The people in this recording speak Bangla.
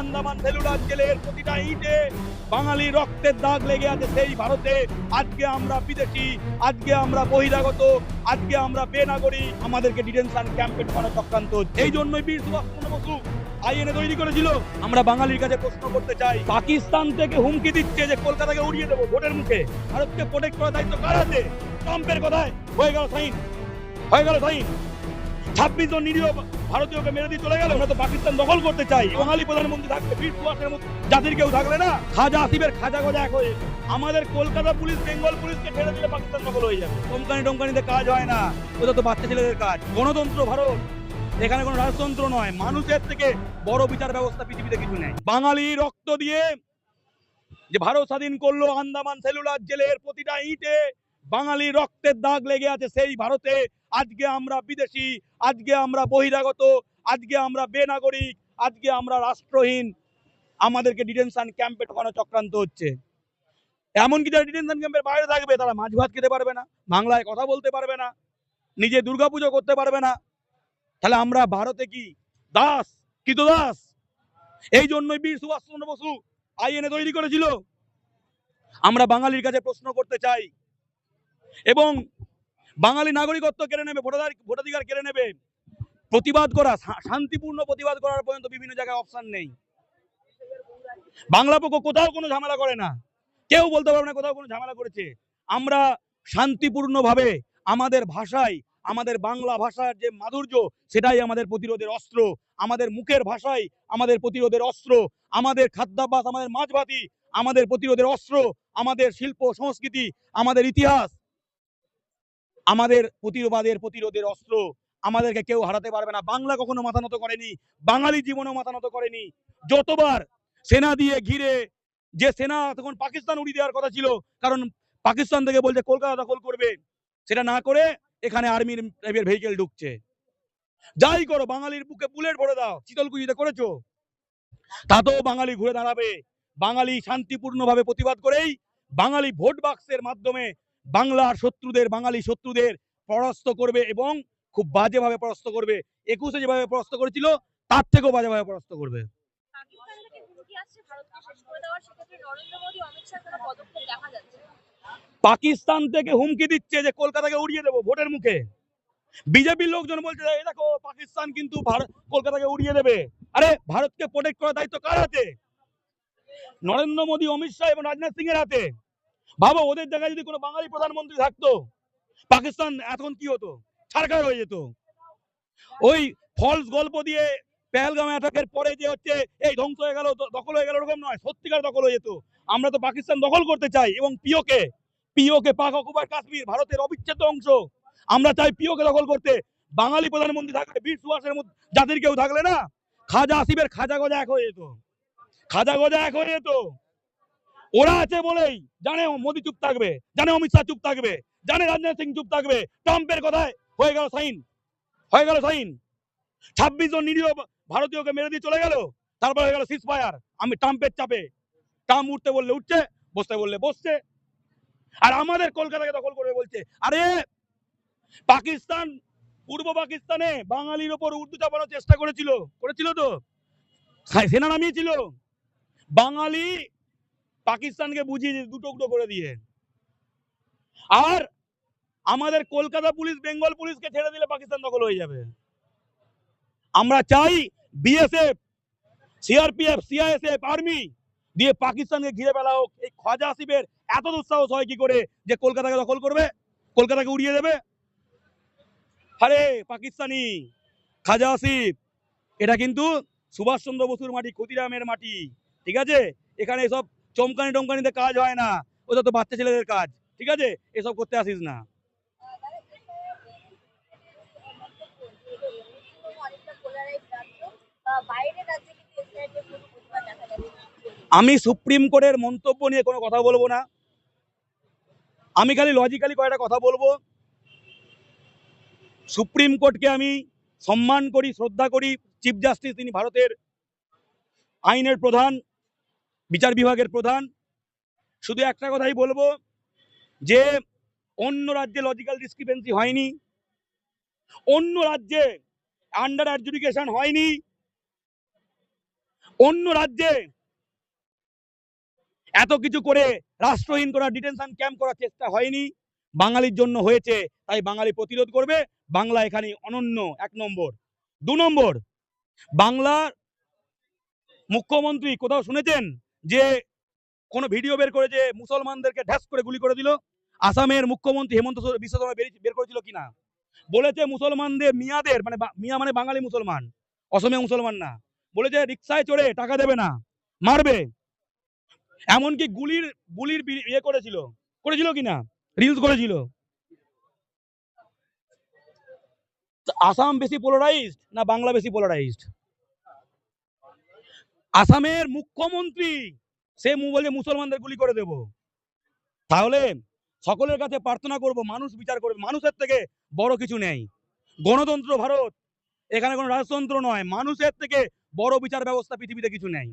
আন্দামান সেলুলার জেলের প্রতিটা ইটে বাঙালি রক্তের দাগ লেগে আছে সেই ভারতে। আজকে আমরা বিদেশি, আজকে আমরা বহিরাগত, আজকে আমরা বেনাগরিক, আমাদেরকে ডিটেনশন ক্যাম্পে ঢোকানো চক্রান্ত হচ্ছে। এই জন্যই বীর সুভাষচন্দ্র বসু আইএনএ তৈরি করেছিল। আমরা বাঙালির কাছে প্রশ্ন করতে চাই, পাকিস্তান থেকে হুমকি দিচ্ছে যে কলকাতাকে উড়িয়ে দেবো ভোটের মুখে। ভারতকে প্রোটেক্ট করার দায়িত্ব কার হাতে? ট্রাম্পের কথায় হয়ে গেল সাইন, হয়ে গেল সাইন। 26 জন নিরীহ ভারতীয়কে মেরে দিয়ে চলে গেল। আমরা তো পাকিস্তান দখল করতে চাই। বাঙালি প্রধানমন্ত্রী থাকবে, বীর সুভাষের মতো জাতির কেউ থাকলে না। খাজা আসিফের খাজা গজা এক হয়ে আমাদের কলকাতা পুলিশ বেঙ্গল পুলিশকে ছেড়ে দিলে পাকিস্তান দখল হয়ে যাবে। টমকানিতে কাজ হয় না, ওটা তো বাচ্চা ছেলেদের কাজ। গণতন্ত্র ভারত, এখানে কোনো রাজতন্ত্র নয়। মানুষের থেকে বড় বিচার ব্যবস্থা পৃথিবীতে কিছু নেই। বাঙালি রক্ত দিয়ে যে ভারত স্বাধীন করলো, আন্দামান সেলুলার জেলের প্রতিটা ইটে বাঙালি রক্তের দাগ লেগে আছে সেই ভারতে। আজকে আমরা বিদেশি, আজকে আমরা বহিরাগত, আজকে আমরা বেনাগরিক, আজকে আমরা রাষ্ট্রহীন, আমাদেরকে ডিটেনশন ক্যাম্পে ঢোকানো চক্রান্ত হচ্ছে। এমনকি যারা ডিটেনশন ক্যাম্পের বাইরে থাকবে তারা মাছ ভাত খেতে পারবে না, বাংলায় কথা বলতে পারবে না, নিজে দুর্গাপুজো করতে পারবে না। তাহলে আমরা ভারতে কি দাস, কৃতদাস? এই জন্যই বীর সুভাষচন্দ্র বসু আইএনএ তৈরি করেছিল। আমরা বাঙালির কাছে প্রশ্ন করতে চাই, এবং বাঙালি নাগরিকত্ব কেড়ে নেবে, ভোটাধিকার কেড়ে নেবে। প্রতিবাদ করা, শান্তিপূর্ণ প্রতিবাদ করার পর্যন্ত বিভিন্ন জায়গায় অপশন নেই। বাংলা পক্ষ কোথাও কোনো ঝামেলা করে না, কেউ বলতে পারবে না কোথাও কোনো ঝামেলা করেছে। আমরা শান্তিপূর্ণভাবে আমাদের ভাষায়, আমাদের বাংলা ভাষার যে মাধুর্য, সেটাই আমাদের প্রতিরোধের অস্ত্র। আমাদের মুখের ভাষাই আমাদের প্রতিরোধের অস্ত্র। আমাদের খাদ্যাভ্যাস, আমাদের মাছ ভাতি আমাদের প্রতিরোধের অস্ত্র। আমাদের শিল্প সংস্কৃতি, আমাদের ইতিহাস আমাদের প্রতিরোধের অস্ত্র। আমাদেরকে কেউ হারাতে পারবে না। বাংলা কখনো মাথা নত করেনি, বাঙালি জীবনেও মাথা নত করেনি। যতবার সেনা দিয়ে ঘিরে, যে সেনা তখন পাকিস্তান উড়িয়ে দেওয়ার কথা ছিল, কারণ পাকিস্তান থেকে বলছে কলকাতা দখল করবে, সেটা না করে এখানে আর্মির ভেহিকেল ঢুকছে। যাই করো, বাঙালির বুকে বুলেট ভরে দাও, শীতলকুচিতে করেছো, তাতেও বাঙালি ঘুরে দাঁড়াবে। বাঙালি শান্তিপূর্ণভাবে প্রতিবাদ করেই বাঙালি ভোট বাক্সের মাধ্যমে বাংলার শত্রুদের, বাঙালি শত্রুদের পরাস্ত করবে, এবং খুব বাজেভাবে পরাস্ত করবে। 21-এ যেভাবে পরাস্ত করেছিল তার থেকেও বাজেভাবে পরাস্ত করবে। পাকিস্তান থেকে হুমকি দিচ্ছে যে কলকাতাকে উড়িয়ে দেবো ভোটের মুখে। বিজেপির লোকজন বলছে দেখো পাকিস্তান কিন্তু কলকাতাকে উড়িয়ে দেবে। আরে ভারতকে প্রোটেক্ট করার দায়িত্ব কার হাতে? নরেন্দ্র মোদী, অমিত শাহ এবং রাজনাথ সিং এর হাতে। ভাবো, ওদের জায়গায় যদি কোনো বাঙালি প্রধানমন্ত্রী থাকতো, পাকিস্তান এখন কি হতো? ছারখার হয়ে যেত। ওই ফলস গল্প দিয়ে পেহেলগাম অ্যাটাকের পরে যে হচ্ছে এই ধ্বংস হয়ে গেল, দখল হয়ে গেল, এরকম নয়, সত্যিকার দখল হয়ে যেত। আমরা তো পাকিস্তান দখল করতে চাই, এবং পিওকে পাক অকুপায়েড কাশ্মীর ভারতের অবিচ্ছেদ্য অংশ। আমরা চাই পিওকে দখল করতে। বাঙালি প্রধানমন্ত্রী থাকলে, বীর সুভাষের মতো জাতির কেউ থাকলে না, খাজা আসিফের খাজা গজা এক হয়ে যেত, খাজা গজা এক হয়ে যেত। ওরা আছে বলেই জানে মোদী চুপ থাকবে, জানে অমিত শাহ চুপ থাকবে, জানে রাজনাথ সিং চুপ থাকবে। ট্রাম্পের কথায় হয়ে গেল সাইন, হয়ে গেল সাইন। 26 জন নিরীহ ভারতীয়কে মেরে দিয়ে চলে গেল, তারপর হয়ে গেল সিজ ফায়ার। আমি ট্রাম্পের চাপে, ট্রাম্প উঠতে বললে উঠছে, বসতে বললে বসছে। আর আমাদের কলকাতাকে দখল করে বলছে। আরে পাকিস্তান, পূর্ব পাকিস্তানে বাঙালির ওপর উর্দু চাপানোর চেষ্টা করেছিল তো, সেনা নামিয়েছিল। বাঙালি পাকিস্তানকে বুঝিয়ে দুটো করে দিয়ে। আর আমাদের কলকাতা পুলিশ বেঙ্গল পুলিশকে ছেড়ে দিলে পাকিস্তান দখল হয়ে যাবে। আমরা চাই বিএসএফ, সিআরপিএফ, সিআইএসএফ, আর্মি দিয়ে পাকিস্তানকে ঘিরে ফেলা হোক। এই খাজা আসিফের এত দুঃসাহস হয় কি করে যে কলকাতাকে দখল করবে, কলকাতাকে উড়িয়ে দেবে? আরে পাকিস্তানি খাজা আসিফ, এটা কিন্তু সুভাষচন্দ্র বসুর মাটি, ক্ষুদিরামের মাটি, ঠিক আছে? এখানে এসব টমকানিতে কাজ হয় না, ওটা তো বাচ্চা ছেলেদের কাজ, ঠিক আছে? এসব করতে আসিস না। আমি সুপ্রিম কোর্টের মন্তব্য নিয়ে কোনো কথা বলবো না। আমি খালি লজিক্যালি কয়েকটা কথা বলবো। সুপ্রিম কোর্টকে আমি সম্মান করি, শ্রদ্ধা করি। চিফ জাস্টিস, তিনি ভারতের আইনের প্রধান, বিচার বিভাগের প্রধান। শুধু একটা কথাই বলবো যে অন্য রাজ্যে লজিক্যাল ডিসক্রিপেন্সি হয়নি, অন্য রাজ্যে আন্ডার অ্যাডজুডিকেশন হয়নি, অন্য রাজ্যে এত কিছু করে রাষ্ট্রহীন করা, ডিটেনশন ক্যাম্প করার চেষ্টা হয়নি, বাঙালির জন্য হয়েছে, তাই বাঙালি প্রতিরোধ করবে। বাংলা এখানে অনন্য, 1 নম্বর। 2 নম্বর, বাংলার মুখ্যমন্ত্রী কোথাও শুনেছেন যে কোন ভিডিও বের করে যে মুসলমানদেরকে ঢ্যাস করে গুলি করে দিল? আসামের মুখ্যমন্ত্রী হেমন্ত বিশ্ব শর্মা বের করেছিল কিনা? বলেছে মুসলমানদের, মিয়াদের, মানে মিয়া মানে বাঙালি মুসলমান, অসমীয়া মুসলমান না, বলেছে রিক্সায় চড়ে টাকা দেবে না, মারবে। এমনকি গুলির গুলির ইয়ে করেছিল কিনা, রিলস করেছিল। আসাম বেশি পোলারাইজড না বাংলা বেশি পোলারাইজড? আসামের মুখ্যমন্ত্রী সে বলে মুসলমানদের গুলি করে দেব। তাহলে সকলের কাছে প্রার্থনা করব, মানুষ বিচার করবে, মানুষের থেকে বড় কিছু নেই। গণতন্ত্র ভারত, এখানে কোনো রাজতন্ত্র নয়, মানুষের থেকে বড় বিচার ব্যবস্থা পৃথিবীতে কিছু নেই।